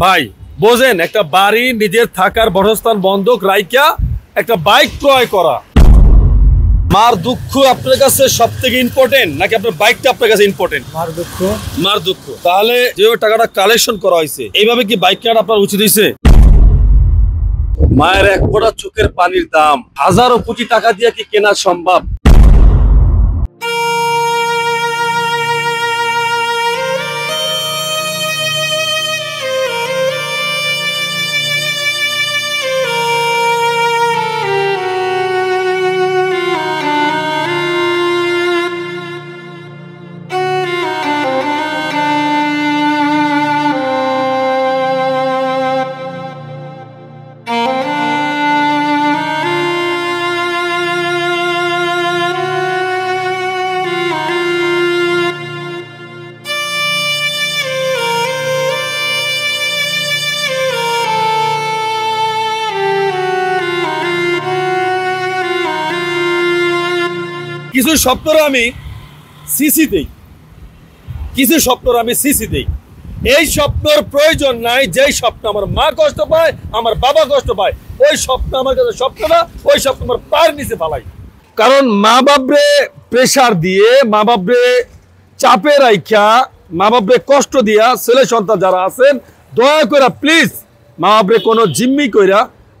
ভাই বোঝেন, একটা বাড়ি নিজের থাকার বাসস্থান বন্ধক রাইখা একটা বাইক ক্রয় করা, মার দুঃখ আপনার কাছে সব থেকে ইম্পর্টেন্ট নাকি আপনার বাইকটা আপনার কাছে ইম্পর্টেন্ট? মার দুঃখ। তাহলে যেভাবে টাকাটা কালেকশন করা হয়েছে এইভাবে কি বাইক কেনা আপনার উচিত হয়েছে? মায়ের এক ফোঁটা চোখের পানির দাম হাজারো কোটি টাকা দিয়ে কি কেনা সম্ভব? কিছু স্বপ্নর আমি সিসি দেই, কিছু স্বপ্নর আমি সিসি দেই। এই স্বপ্নর প্রয়োজন নাই। যেই স্বপ্ন আমার মা কষ্ট পায়, আমার বাবা কষ্ট পায়, ওই স্বপ্ন আমার কাছে স্বপ্ন না, ওই স্বপ্ন আমার পায়ের নিচে ফালাই। কারণ মা বাপরে প্রেশার দিয়ে, মা বাপরে চাপে রাইখা, মা বাপরে কষ্ট দিয়া ছেলে সন্তান যারা আছেন, দয়া করে প্লিজ মা বাপরে কোনো জিম্মি কইরা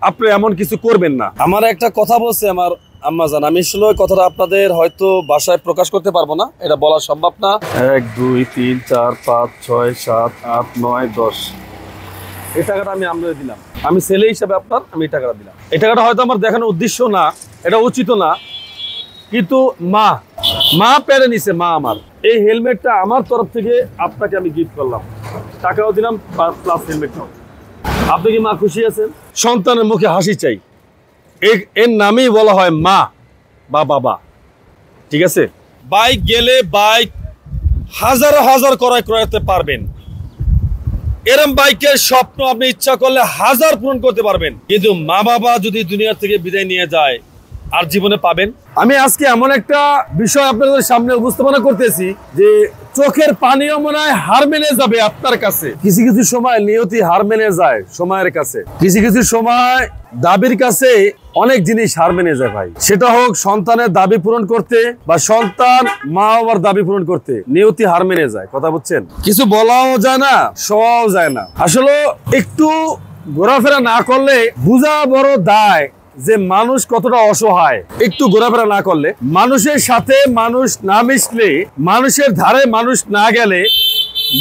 আপনি এমন কিছু করবেন না। আমার একটা কথা বলছে আমার আম্মা জান, আমি আসলে কথাটা আপনাদের হয়তো বাসায় প্রকাশ করতে পারবো না, এটা বলা সম্ভব না। 1 2 3 4 5 6 7 8 9 10 এই টাকাটা আমি আপনাদের দিলাম। আমি ছেলে হিসাবে আপনার আমি এই টাকাটা দিলাম। এই টাকাটা হয়তো আমার দেখানোর উদ্দেশ্য না, এটা উচিত না, কিন্তু মা পেরে নিছে। মা আমার এই হেলমেটটা আমার তরফ থেকে আপনাকে আমি গিফট করলাম, টাকাও দিলাম প্লাস হেলমেটটাও। আপনি কি মা খুশি আছেন? সন্তানের মুখে হাসি চাই, এর নামেই বলা হয় মা বা বাবা। ঠিক আছে? বাইক গেলে বাইক হাজার হাজার ক্রয় করতে পারবেন, এরম বাইকের স্বপ্ন আপনি ইচ্ছা করলে হাজার পূরণ করতে পারবেন, কিন্তু মা বাবা যদি দুনিয়া থেকে বিদায় নিয়ে যায় আর জীবনে পাবেন? আমি আজকে এমন একটা বিষয় আপনাদের সামনে উপস্থাপনা করতেছি যে চোখের পানিও মনে হয় হার মেনে যাবে আপনার কাছে। কিছু কিছু সময় নিয়তি হার মেনে যায় সময়ের কাছে, কিছু কিছু সময় দাবির কাছে অনেক জিনিস হার মেনে যায় ভাই। সেটা হোক সন্তানের দাবি পূরণ করতে বা সন্তান মা বাবার দাবি পূরণ করতে, নিয়তি হার মেনে যায়। কথা বুঝছেন? কিছু বলাও যায় না, শোয়াও যায় না। আসলে একটু ঘোরাফেরা না করলে বোঝা বড় দায় যে মানুষ কতটা অসহায়। একটু ঘোরাফেরা না করলে, মানুষের সাথে মানুষ না মিশলে, মানুষের ধারে মানুষ না গেলে,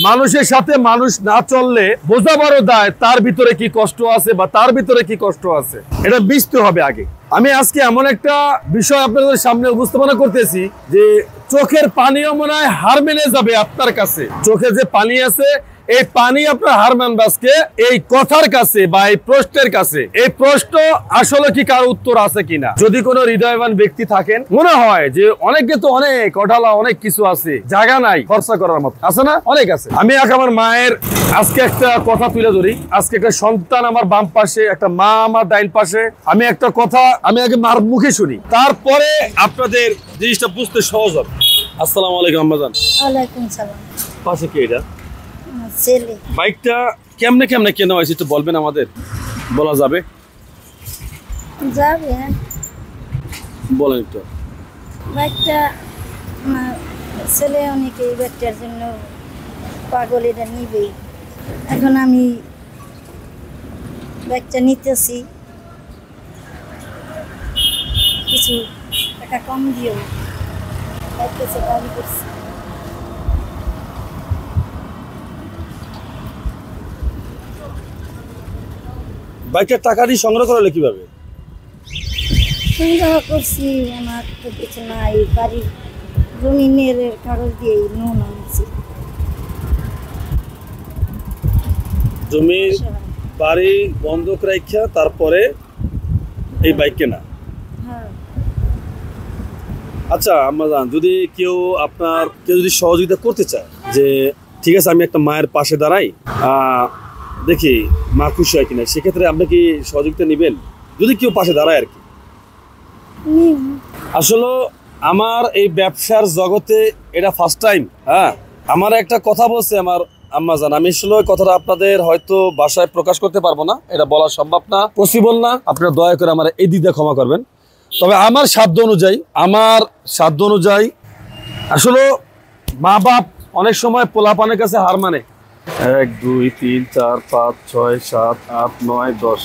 মানুষের সাথে মানুষ না চললে বোঝা বড় দায় তার ভিতরে কি কষ্ট আছে বা তার ভিতরে কি কষ্ট আছে, এটা বুঝতে হবে আগে। আমি আজকে এমন একটা বিষয় আপনাদের সামনে উপস্থাপনা করতেছি যে চোখের পানিও মনে হয় হার মেনে যাবে আপনার কাছে। চোখে যে পানি আছে, এই পানি আপনার হার মানবে আজকে এই কথার কাছে বা এই প্রশ্নের কাছে। এই প্রশ্ন আসলে কি কার উত্তর আছে কিনা। যদি কোনো হৃদয়বান ব্যক্তি থাকেন, মনে হয় যে অনেকে তো অনেক অঢালা অনেক কিছু আছে, জায়গা নাই খরচা করার মতো, আছে না? অনেক আছে। আমি আমার মায়ের আজকে একটা কথা তুলে ধরি। আজকে একটা সন্তান আমার বাম পাশে, একটা মা আমার ডাইন পাশে। আমি একটা কথা আমি আগে মার মুখে শুনি, তারপরে আপনাদের জিনিসটা বুঝতে সহজ হবে। আসসালামু আলাইকুম আম্মা জান। ওয়ালাইকুম সালাম। পাশে কি এটা? ছেলে। বাইকটা কেমনে কেমনে কেনা হয়েছে একটু বলবেন আমাদের? বলা যাবে? যাবে। বলেন একটু। বাইকটা ছেলে অনেকে এই বাইকটার জন্য পাগল, এটা নিবেই। এখন আমি বাইকটা নিতেছি, কিছু টাকা কম দিও বাইকটা দাবি করছি। বাইকটার টাকা দিয়ে সংগ্রহ করলে কিভাবে? সংগ্রহ করছি, আমার তো কিছু নাই, বাড়ির জমিনের কাগজ দিয়ে লোন আনছি। জমির বাড়ি বন্ধক রাখা তারপরে এই বাইক কেনা? হ্যাঁ। আচ্ছা আম্মা জান, যদি কেউ যদি সহযোগিতা করতে চায় যে ঠিক আছে আমি একটা মায়ের পাশে দাঁড়াই, দেখি মা খুশি হয় কিনা, সেক্ষেত্রে আপনি কি সহযোগিতা নেবেন? যদি কেউ পাশে দাঁড়ায় আর কি। আসলে আমার এই ব্যবসার জগতে এটা ফার্স্ট টাইম। হ্যাঁ, আমার একটা কথা বলছে আমার আম্মাজান, আমি আসলে কথাটা আপনাদের হয়তো ভাষায় প্রকাশ করতে পারবো না, এটা বলা সম্ভব না, পসিবল না। আপনারা দয়া করে আমার এই দিকটা ক্ষমা করবেন। তবে আমার সাধ্য অনুযায়ী আসলে মা বাপ অনেক সময় পোলাপানের কাছে হার মানে। 1 2 3 4 5 6 7 8 9 10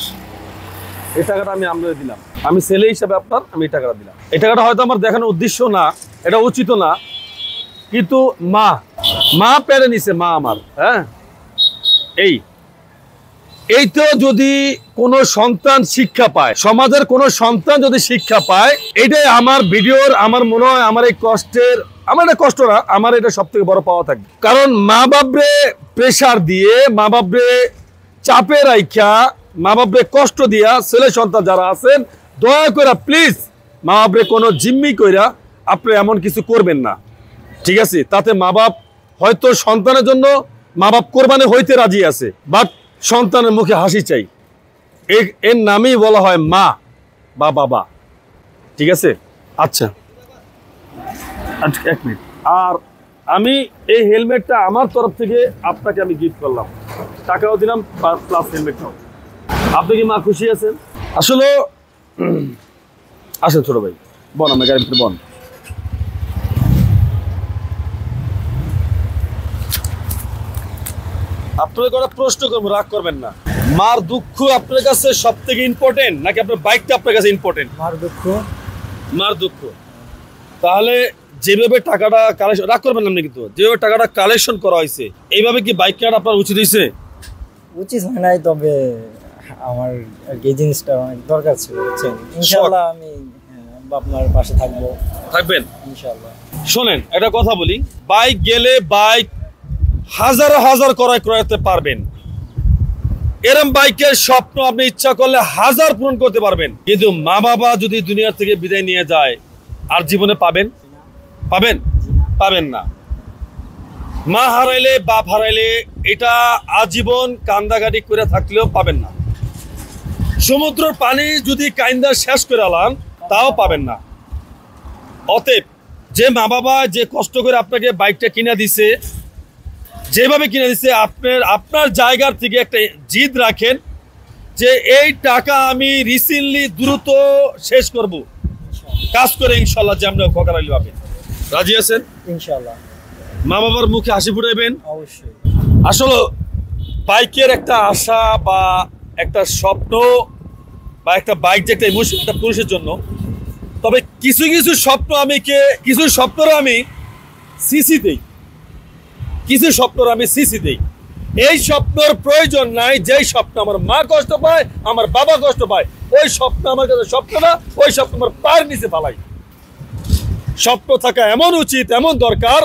এই টাকাটা আমি আপনাদের দিলাম, আমি ছেলে হিসাবে আপনার আমি এই টাকাটা দিলাম। এই টাকাটা হয়তো আমার দেখানোর উদ্দেশ্য না, এটা উচিত না, কিন্তু মা পেরে নিছে, মা আমার। হ্যাঁ, এই তো যদি কোনো সন্তান শিক্ষা পায়, সমাজের কোনো সন্তান যদি শিক্ষা পায়, এটাই আমার ভিডিওর, আমার মনে হয় আমার এই কষ্টের, আমার এটা কষ্ট না, আমার এটা সব থেকে বড় পাওয়া থাকবে। কারণ মা বাপরে প্রেশার দিয়ে, মা বাপরে চাপে রাইখা, মা বাপরে কষ্ট দিয়া ছেলে সন্তান যারা আছেন, দয়া করে প্লিজ মা বাপরে কোনো জিম্মি কইরা আপনি এমন কিছু করবেন না, ঠিক আছে? তাতে মা বাপ হয়তো সন্তানের জন্য মা বাপ কোরবানি হইতে রাজি আছে, বাট সন্তানের মুখে হাসি চাই, এর নামেই বলা হয় মা বা বাবা, ঠিক আছে? আচ্ছা, 1 মিনিট। আর আমি এই হেলমেটটা আমার তরফ থেকে আপনাকে আমি গিফট করলাম, টাকাও দিলাম প্লাস হেলমেটটাও। আপনি কি মা খুশি আছেন? আসলে আসেন ছোট ভাই, বন আমার গাড়ির ভিতরে বন। আপনাদের একটা প্রশ্ন করবো, রাগ করবেন না। মার দুঃখ আপনার কাছে সব থেকে ইম্পর্টেন্ট নাকি আপনার বাইকটা আপনার কাছে ইম্পর্টেন্ট? মার দুঃখ। তাহলে যেভাবে টাকাটা কালেকশন, রাগ করবেন না কিন্তু, যেভাবে টাকাটা কালেকশন করা হয়েছে, এইভাবে কি বাইক কেনাটা আপনার উচিত হয়েছে? উচিত হয় নাই, তবে আমার এই জিনিসটা অনেক দরকার ছিল, বুঝছেন? ইনশাআল্লাহ আমি আপনার পাশে থাকবেন ইনশাআল্লাহ। শোনেন, একটা কথা বলি, বাইক গেলে বাইক হাজার ক্রয় করতে পারবেন, এরম বাইকের স্বপ্ন আপনি ইচ্ছা করলে 1000 পূরণ করতে পারবেন, কিন্তু মা বাবা যদি দুনিয়া থেকে বিদায় নিয়ে যায়, আর জীবনে পাবেন না। মা হারাইলে, বাপ হারাইলে, এটা আজীবন কান্দাকাটি করে থাকলেও পাবেন না। সমুদ্রের পানি যদি কাইন্দা শেষ করে আলান, তাও পাবেন না। অতএব যে মা বাবা যে কষ্ট করে আপনাকে বাইকটা কিনে দিছে, যেভাবে কিনে দিচ্ছে, আপনার জায়গার থেকে একটা জিদ রাখেন যে এই টাকা আমি রিসেন্টলি দ্রুত শেষ করব, কাজ করে ইনশাল্লাহ যে আমরা খোকারালি পাবেন। রাজি আছেন? ইনশাল্লাহ। মা বাবার মুখে হাসি ফুটাইবেন অবশ্যই। আসলে বাইকের একটা আশা বা একটা স্বপ্ন বা একটা বাইক যে একটা ইমোশন একটা পুরুষের জন্য, তবে কিছু স্বপ্ন আমি সিসি দেই, কিছু স্বপ্ন আমি সিসি দেই। এই স্বপ্নের প্রয়োজন নাই, যেই স্বপ্ন আমার মা কষ্ট পায়, আমার বাবা কষ্ট পায়, ওই স্বপ্ন আমার কাছে স্বপ্ন না, ওই স্বপ্ন আমার পায়ের নিচে ফালাই। স্বপ্ন থাকা এমন উচিত, এমন দরকার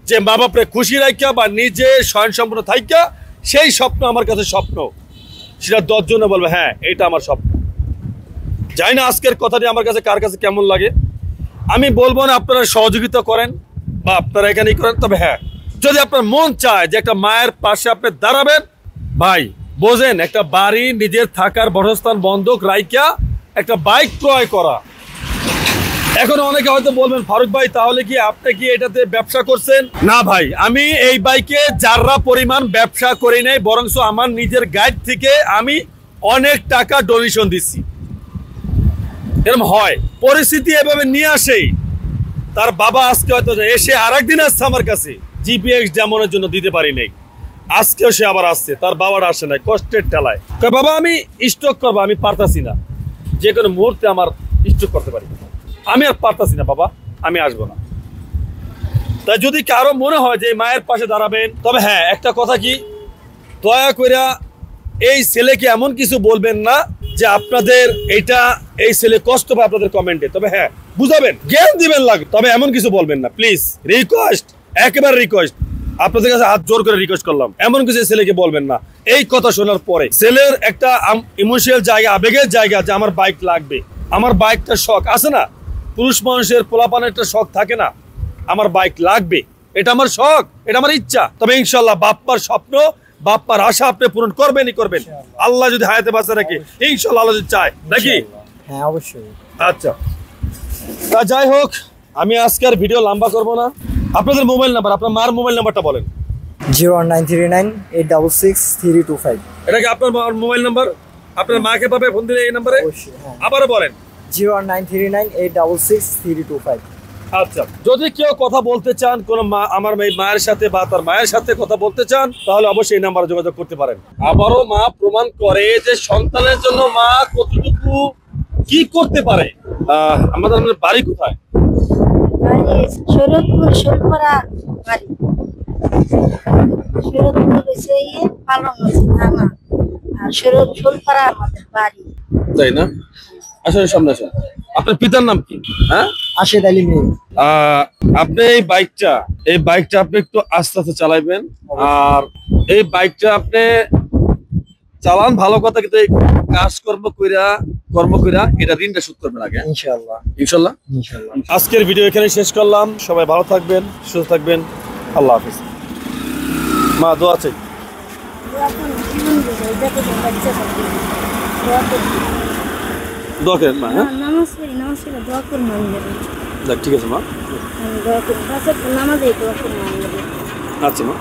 যে মা বাপরে খুশি রাখা বা নিজে স্বয়ংসম্পূর্ণ থাকা, সেই স্বপ্ন আমার কাছে স্বপ্ন। সেটা 10 জনে বলবে হ্যাঁ এটা আমার স্বপ্ন। জানি না আজকের কথাটি আমার কাছে কার কাছে কেমন লাগে, আমি বলবো না আপনারা সহযোগিতা করেন বা আপনারা এখানেই করেন, তবে হ্যাঁ যদি আপনার মন চায় যে একটা মায়ের পাশে আপনি দাঁড়াবেন, ভাই বোঝেন, একটা বাড়ি নিজের থাকার বাসস্থান বন্ধক রাইখা একটা বাইক ক্রয় করা। এখন অনেকে হয়তো বলবেন ফারুক ভাই তাহলে কি আপনি কি এটাতে ব্যবসা করছেন? না ভাই, আমি এই বাইকে যারা পরিমাণ ব্যবসা করি নাই, বরং আমার নিজের গাইড থেকে আমি অনেক টাকা ডোনেশন দিচ্ছি। এরকম হয়, পরিস্থিতি এভাবে নিয়ে আসেই। তার বাবা আজকে হয়তো এসে আরেকদিন আসছে আমার কাছে, জিপিএক্স যেমনের জন্য দিতে পারি নাই, আজকেও সে আবার আসছে, তার বাবাটা আসে নাই, কষ্টের ঠেলায়। বাবা আমি স্টক করবো, আমি পারতাছি না, যে কোনো মুহূর্তে আমার স্টক করতে পারি, আমি আর পারতাছি না বাবা, আমি আসবো না। তাই যদি কারো মনে হয় যে মায়ের পাশে দাঁড়াবেন, তবে হ্যাঁ একটা কথা কি, দয়া করে এই ছেলেকে এমন কিছু বলবেন না যে আপনাদের এই ছেলে কষ্ট পায় আপনাদের কমেন্টে। তবে হ্যাঁ বুঝাবেন, জ্ঞান দিবেন লাগে, তবে এমন কিছু বলবেন না প্লিজ। রিকোয়েস্ট, একেবারে রিকোয়েস্ট, আপনাদের কাছে হাত জোর করে রিকোয়েস্ট করলাম, এমন কিছু ছেলেকে বলবেন না। এই কথা শোনার পরে ছেলের একটা ইমোশনাল জায়গা, আবেগের জায়গা, যে আমার বাইক লাগবে, আমার বাইকটা শখ আছে না, পুরুষ মানুষের পোলাপানের একটা শখ থাকে না, আমার বাইক লাগবে, এটা আমার শখ, এটা আমার ইচ্ছা। তবে ইনশাল্লাহ বাপ্পার স্বপ্ন, বাপ্পার আশা আপনি পূরণ করবেনই করবেন, আল্লাহ যদি হায়াতে বাঁচা রাখে, ইনশাল্লাহ আল্লাহ যদি চায়, নাকি? হ্যাঁ অবশ্যই। আচ্ছা, তা যাই হোক, আমি আজকে আর ভিডিও লম্বা করবো না। আপনাদের মোবাইল নাম্বার, আপনার মার মোবাইল নাম্বারটা বলেন। 01939866325। এটা কি আপনার মোবাইল নাম্বার? আপনার মাকে পাবে ফোন দিলে এই নাম্বারে? অবশ্যই, হ্যাঁ। আবারও বলেন। 01939866325। আচ্ছা, যদি কেউ কথা বলতে চান কোন আমার মায়ের সাথে বা তার মায়ের সাথে কথা বলতে চান, তাহলে অবশ্যই এই নাম্বারে যোগাযোগ করতে পারেন। আবারও মা প্রমাণ করে যে সন্তানের জন্য মা কতটুকু কি করতে পারে। আমাদের বাড়ি কোথায়? শরৎপুর শোলপাড়া বাড়ি। শরৎপুর হচ্ছে পালং হচ্ছে থানা, আর শোলপাড়া আমাদের বাড়ি। তাই না? আসলে সামনে আসুন। আপনার পিতার নাম কি? হ্যাঁ, আশেদ আলী মিয়া। আপনি এই বাইকটা আপনি একটু আস্তে আস্তে চালাইবেন। আর এই বাইকটা আপনি চালান ভালো কথা, কিন্তু এই কর্ম কইরা এটা ঋণটা শোধ করবেন আগে। ইনশাআল্লাহ। ইনশাআল্লাহ। আজকের ভিডিও এখানে শেষ করলাম। সবাই ভালো থাকবেন, সুস্থ থাকবেন। আল্লাহ হাফেজ। মা দোয়া চাই। দোয়া করেন মা। হ্যাঁ, নামাজ পড়ি, দোয়া করবো। ঠিক আছে মা। দোয়া করি, নামাজে দোয়া করবো। আচ্ছা মা।